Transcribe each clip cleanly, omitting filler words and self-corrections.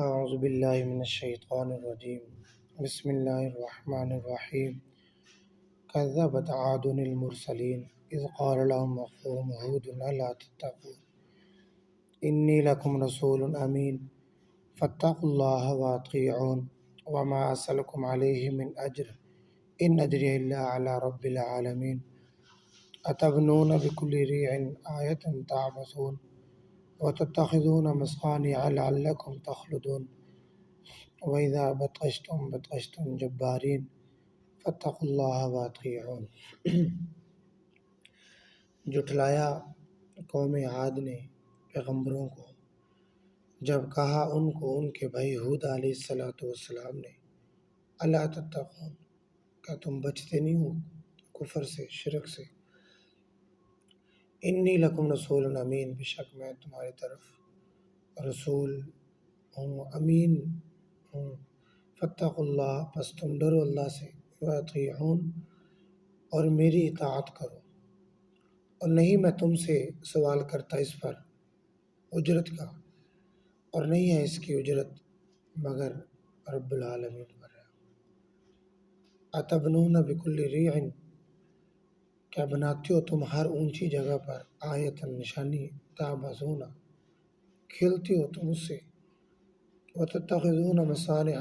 اعوذ باللہ من الشیطان الرجیم بسم اللہ الرحمن الرحیم کذبت عاد المرسلین اذ قال لهم اخوهم ہود الا تتقون انی لکم رسول امین فاتقوا اللہ واطیعون وما اسألکم علیہ من اجر ان اجری الا علی رب العالمین اتبنون بکل ریع آیۃ تعبثون وتتخذون مصانع لعلکم تخلدون وَإِذَا بَطَشْتُمْ بَطَشْتُمْ جَبَّارِينَ فَاتَّقُوا اللَّهَ وَأَطِيعُونِ۔ جھٹلایا قوم عاد نے پیغمبروں کو جب کہا ان کو ان کے بھائی ہود علیہ السلام نے الا تتقون، کیا تم بچتے نہیں ہو کفر سے، شرک سے؟ انی لکم رسول امین، بے شک میں تمہاری طرف رسول ہوں، امین ہوں۔ فاتقوا اللہ، پس تم ڈرو اللہ سے، واطیعون، اور میری اطاعت کرو، اور نہیں میں تم سے سوال کرتا اس پر اجرت کا، اور نہیں ہے اس کی اجرت مگر رب العالمین پر ہے۔ اتبنون بکل ریع، کیا بناتے ہو تم ہر اونچی جگہ پر، آیت نشانی، تعبثون، کھیلتے ہو تم اس سے، وتتخذون مصانع،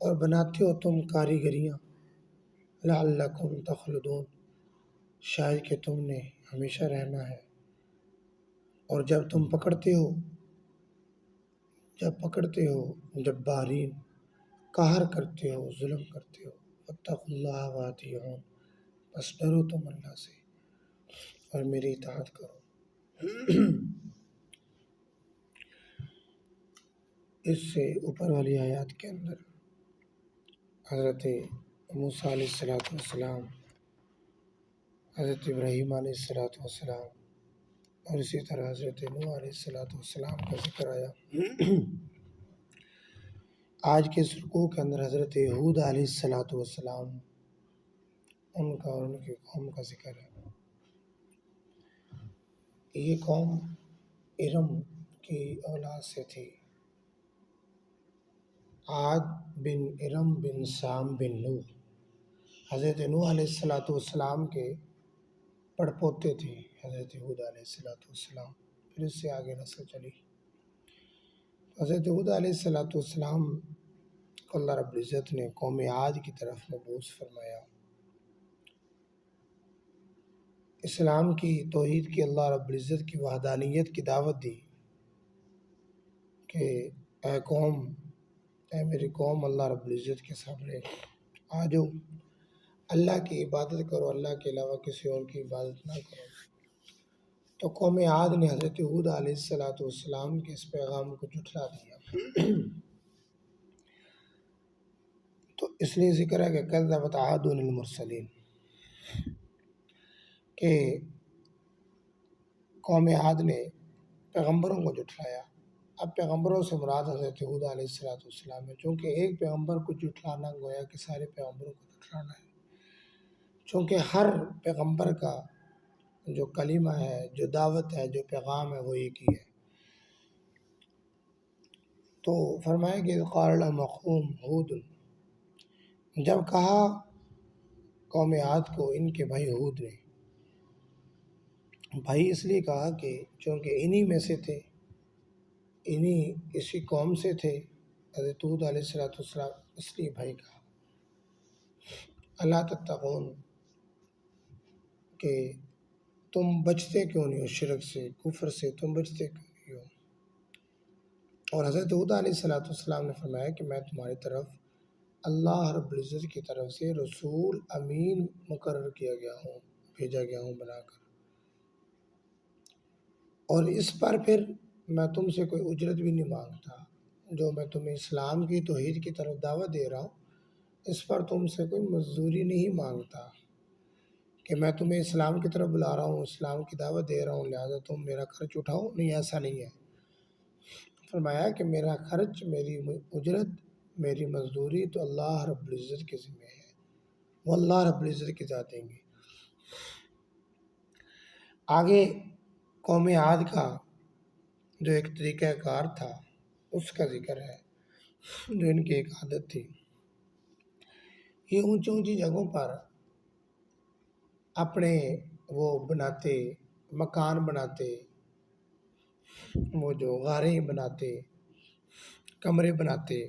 اور بناتے ہو تم کاریگریاں، لعلکم تخلدون، شاید کہ تم نے ہمیشہ رہنا ہے، اور جب تم پکڑتے ہو جبارین، قہر کرتے ہو، ظلم کرتے ہو، واتقوا اللہ واطیعون، بس ڈرو تم اللہ سے اور میری اطاعت کرو۔ اس سے اوپر والی آیات کے اندر حضرت موسیٰ علیہ السلام، حضرت ابراہیم علیہ السلام، اور اسی طرح حضرت نوح علیہ السلام کا ذکر آیا۔ آج کے اس رکوع کے اندر حضرت ہود علیہ السلام، ان کا اور ان کی قوم کا ذکر ہے۔ یہ قوم ارم کی اولاد سے تھی، عاد بن ارم بن سام بن نوح، حضرت نوح علیہ السلام کے پڑپوتے تھے حضرت ہود علیہ السلام، پھر اس سے آگے نسل چلی۔ حضرت ہود علیہ السلام کو اللہ رب العزت نے قوم عاد کی طرف مبعوث فرمایا، اسلام کی، توحید کی، اللہ رب العزت کی وحدانیت کی دعوت دی کہ اے قوم، اے میری قوم، اللہ رب العزت کے سامنے آ جاؤ، اللہ کی عبادت کرو، اللہ کے علاوہ کسی اور کی عبادت نہ کرو۔ تو قوم عاد نے حضرت ہود علیہ السلام کے اس پیغام کو جھٹلا دیا۔ تو اس لیے ذکر ہے کہ کذبت عاد المرسلین، کہ قوم عاد نے پیغمبروں کو جھٹلایا۔ اب پیغمبروں سے مراد حضرت ہود علیہ السلام ہے، چونکہ ایک پیغمبر کو جھٹلانا گویا کہ سارے پیغمبروں کو جھٹلانا ہے، چونکہ ہر پیغمبر کا جو کلمہ ہے، جو دعوت ہے، جو پیغام ہے، وہ ایک ہی ہے۔ تو فرمایا کہ قال لهم اخوهم ہود، جب کہا قوم عاد کو ان کے بھائی ہود نے، بھائی اس لیے کہا کہ چونکہ انہی میں سے تھے، اسی قوم سے تھے حضرت ہود علیہ السلام، اس لیے بھائی کہا۔ الا تتقون، کہ تم بچتے کیوں نہیں ہو شرک سے، کفر سے تم بچتے کیوں نہیں ہو؟ اور حضرت ہود علیہ السلام نے فرمایا کہ میں تمہاری طرف اللہ رب العزت کی طرف سے رسول امین مقرر کیا گیا ہوں، بھیجا گیا ہوں بنا کر، اور اس پر پھر میں تم سے کوئی اجرت بھی نہیں مانگتا، جو میں تمہیں اسلام کی، توحید کی طرف دعوت دے رہا ہوں، اس پر تم سے کوئی مزدوری نہیں مانگتا کہ میں تمہیں اسلام کی طرف بلا رہا ہوں، اسلام کی دعوت دے رہا ہوں، لہذا تم میرا خرچ اٹھاؤ، نہیں، ایسا نہیں ہے۔ فرمایا کہ میرا خرچ، میری اجرت، میری مزدوری تو اللہ رب العزت کے ذمہ ہے، وہ اللہ رب العزت کی ذات دیں گے۔ آگے قوم عاد کا جو ایک طریقہ کار تھا اس کا ذکر ہے جو ان کی ایک عادت تھی. یہ اونچی اونچی جگہوں پر اپنے وہ بناتے، مکان بناتے، وہ جو غاریں بناتے، کمرے بناتے،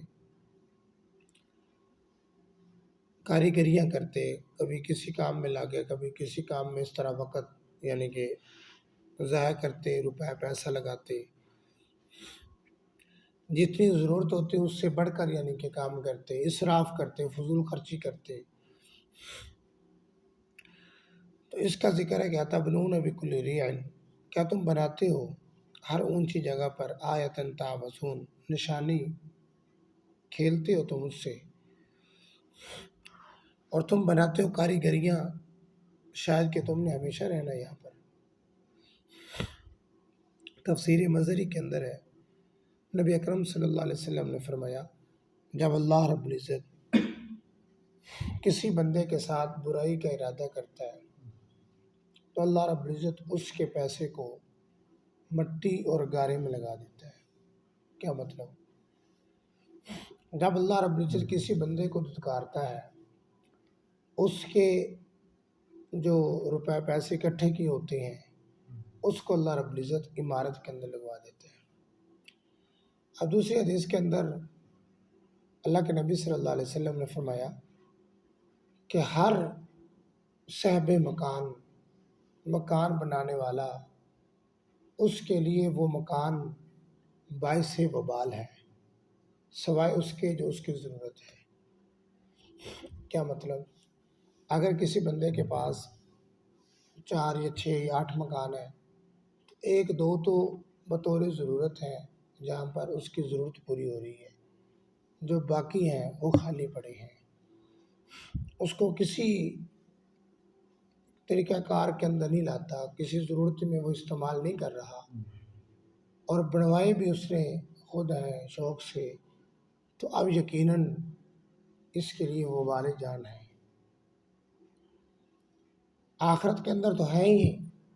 کاریگریاں کرتے، کبھی کسی کام میں لاگے، کبھی کسی کام میں اس طرح وقت یعنی کہ ضائع کرتے، روپے پیسہ لگاتے، جتنی ضرورت ہوتی اس سے بڑھ کر یعنی کہ کام کرتے، اسراف کرتے، فضول خرچی کرتے. تو اس کا ذکر ہے کہ اتبنون بکل ریع، کیا تم بناتے ہو ہر اونچی جگہ پر آیتن تعبثون، نشانی کھیلتے ہو تم اس سے، اور تم بناتے ہو کاریگریاں شاید کہ تم نے ہمیشہ رہنا یہاں پر. تفسیر مظہری کے اندر ہے، نبی اکرم صلی اللہ علیہ وسلم نے فرمایا جب اللہ رب العزت کسی بندے کے ساتھ برائی کا ارادہ کرتا ہے تو اللہ رب العزت اس کے پیسے کو مٹی اور گارے میں لگا دیتا ہے. کیا مطلب؟ جب اللہ رب العزت کسی بندے کو دھتکارتا ہے، اس کے جو روپے پیسے اکٹھے کیے ہوتے ہیں اس کو اللہ رب العزت عمارت کے اندر لگوا دیتے ہیں. اب دوسری حدیث کے اندر اللہ کے نبی صلی اللہ علیہ وسلم نے فرمایا کہ ہر صاحب مکان بنانے والا، اس کے لیے وہ مکان باعث وبال ہے سوائے اس کے جو اس کی ضرورت ہے. کیا مطلب؟ اگر کسی بندے کے پاس 4 یا 6 یا 8 مکان ہے، ایک دو تو بطور ضرورت ہے جہاں پر اس کی ضرورت پوری ہو رہی ہے، جو باقی ہیں وہ خالی پڑے ہیں، اس کو کسی طریقہ کار کے اندر نہیں لاتا، کسی ضرورت میں وہ استعمال نہیں کر رہا، اور بنوائے بھی اس نے خود ہے شوق سے، تو اب یقیناً اس کے لیے وہ وبال جان ہے. آخرت کے اندر تو ہے ہی،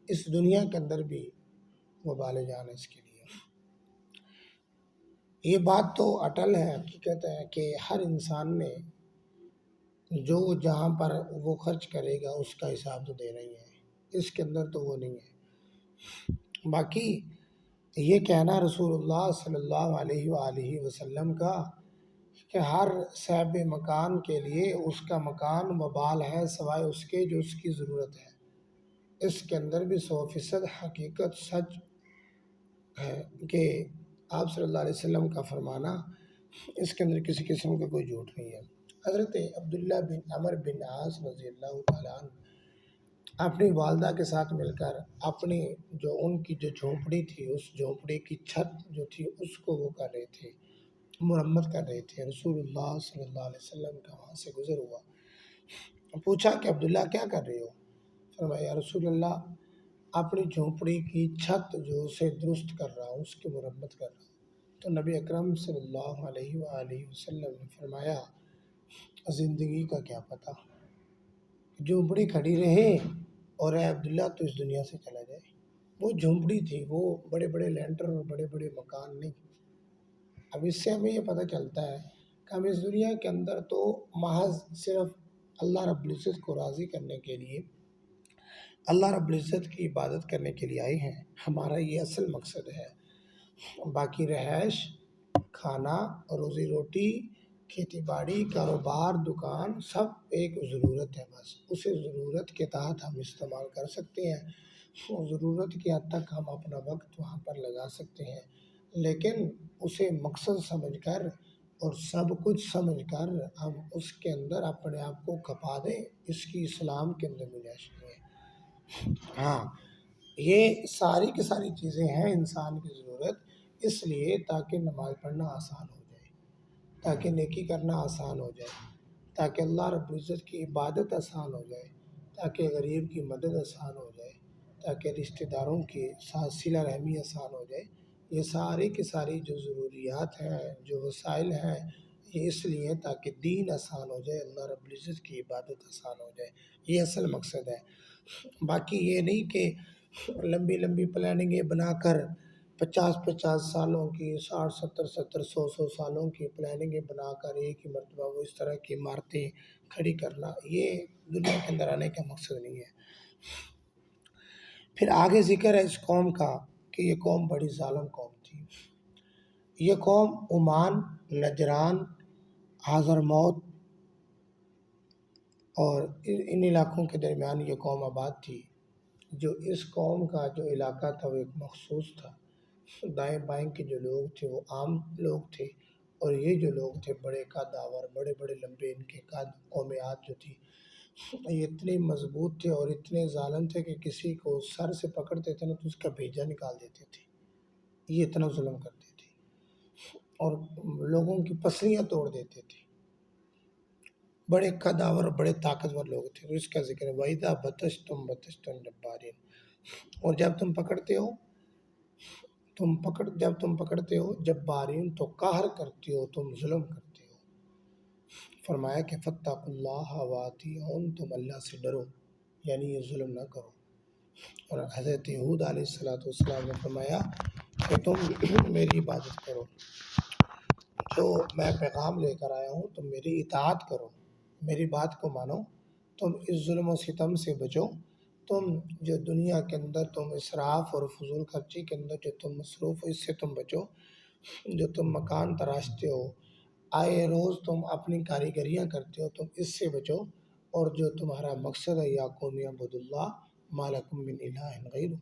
اس دنیا کے اندر بھی وبال جان ہے اس کے لیے. یہ بات تو اٹل ہے، حقیقت ہے کہ ہر انسان نے جو جہاں پر وہ خرچ کرے گا اس کا حساب تو دینا ہی ہے، اس کے اندر تو وہ نہیں ہے. باقی یہ کہنا رسول اللہ صلی اللہ علیہ وآلہ وسلم کا کہ ہر صاحب مکان کے لیے اس کا مکان وبال ہے سوائے اس کے جو اس کی ضرورت ہے، اس کے اندر بھی 100% حقیقت سچ ہے کہ آپ صلی اللہ علیہ وسلم کا فرمانا اس کے اندر کسی قسم کا کوئی جھوٹ نہیں ہے. حضرت عبداللہ بن عمر بن عاص رضی اللہ تعالیٰ عنہ اپنی والدہ کے ساتھ مل کر اپنی جو ان کی جو جھونپڑی تھی، اس جھونپڑی کی چھت جو تھی اس کو وہ کر رہے تھے، مرمت کر رہے تھے. رسول اللہ صلی اللہ علیہ وسلم کا وہاں سے گزر ہوا، پوچھا کہ عبداللہ کیا کر رہے ہو؟ فرمایا یا رسول اللہ اپنی جھونپڑی کی چھت جو اسے درست کر رہا ہوں، اس کی مرمت کر رہا ہوں. تو نبی اکرم صلی اللہ علیہ وآلہ وسلم نے فرمایا زندگی کا کیا پتہ، جھونپڑی کھڑی رہے اور اے عبداللہ تو اس دنیا سے چلا جائے. وہ جھونپڑی تھی، وہ بڑے بڑے لینٹر اور بڑے بڑے مکان نہیں. اب اس سے ہمیں یہ پتہ چلتا ہے کہ ہم اس دنیا کے اندر تو محض صرف اللہ رب العزت کو راضی کرنے کے لیے، اللہ رب العزت کی عبادت کرنے کے لیے آئے ہیں، ہمارا یہ اصل مقصد ہے. باقی رہائش، کھانا، روزی روٹی، کھیتی باڑی، کاروبار، دکان سب ایک ضرورت ہے، بس اسے ضرورت کے تحت ہم استعمال کر سکتے ہیں، ضرورت کی حد تک ہم اپنا وقت وہاں پر لگا سکتے ہیں، لیکن اسے مقصد سمجھ کر اور سب کچھ سمجھ کر ہم اس کے اندر اپنے آپ کو کھپا دیں، اس کی اسلام کے اندر گنجائش نہیں ہے. ہاں یہ ساری کی ساری چیزیں ہیں انسان کی ضرورت، اس لیے تاکہ نماز پڑھنا آسان ہو جائے، تاکہ نیکی کرنا آسان ہو جائے، تاکہ اللہ رب العزت کی عبادت آسان ہو جائے، تاکہ غریب کی مدد آسان ہو جائے، تاکہ رشتہ داروں کی ساتھ صلہ رحمی آسان ہو جائے. یہ ساری کی ساری جو ضروریات ہیں، جو وسائل ہیں، یہ اس لیے تاکہ دین آسان ہو جائے، اللہ رب العزت کی عبادت آسان ہو جائے. یہ اصل مقصد ہے. باقی یہ نہیں کہ لمبی لمبی پلاننگیں بنا کر 50 سالوں کی، 60 70 100 سالوں کی پلاننگیں بنا کر ایک ہی مرتبہ وہ اس طرح کی عمارتیں کھڑی کرنا، یہ دنیا کے اندر آنے کا مقصد نہیں ہے۔ پھر آگے ذکر ہے اس قوم کا کہ یہ قوم بڑی ظالم قوم تھی۔ یہ قوم عمان، نجران، حضرموت اور ان علاقوں کے درمیان یہ قوم آباد تھی۔ جو اس قوم کا جو علاقہ تھا وہ ایک مخصوص تھا۔ دائیں بائیں کے جو لوگ تھے وہ عام لوگ تھے، اور یہ جو لوگ تھے بڑے قدآور، بڑے بڑے لمبے ان کے قد، قومیات جو تھی یہ اتنے مضبوط تھے اور اتنے ظالم تھے کہ کسی کو سر سے پکڑتے تھے نا تو اس کا بھیجا نکال دیتے تھے، یہ اتنا ظلم کرتے تھے اور لوگوں کی پسلیاں توڑ دیتے تھے۔ بڑے قدآور اور بڑے طاقتور لوگ تھے، تو اس کا ذکر ہے وَإِذَا بَطَشْتُمْ بَطَشْتُمْ جَبَّارِينَ۔ اور جب تم پکڑتے ہو جبارین تو قہر کرتے ہو، تم ظلم کرتے ہو۔ فرمایا کہ فَاتَّقُوا اللَّهَ وَأَطِیعُونِ، تم اللہ سے ڈرو، یعنی یہ ظلم نہ کرو۔ اور حضرت ہود علیہ السلام نے فرمایا کہ تم میری عبادت کرو، جو میں پیغام لے کر آیا ہوں تم میری اطاعت کرو، میری بات کو مانو، تم اس ظلم و ستم سے بچو، تم جو دنیا کے اندر تم اسراف اور فضول خرچی کے اندر جو تم مصروف ہو اس سے تم بچو، جو تم مکان تراشتے ہو، آئے روز تم اپنی کاریگریاں کرتے ہو، تم اس سے بچو، اور جو تمہارا مقصد ہے یا قوم اعبدوا اللہ ما لکم من الہ غیرہ،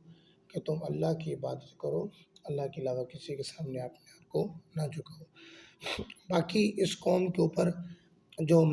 کہ تم اللہ کی عبادت کرو، اللہ کے علاوہ کسی کے سامنے اپنے آپ کو نہ جھکاؤ۔ باقی اس قوم کے اوپر جو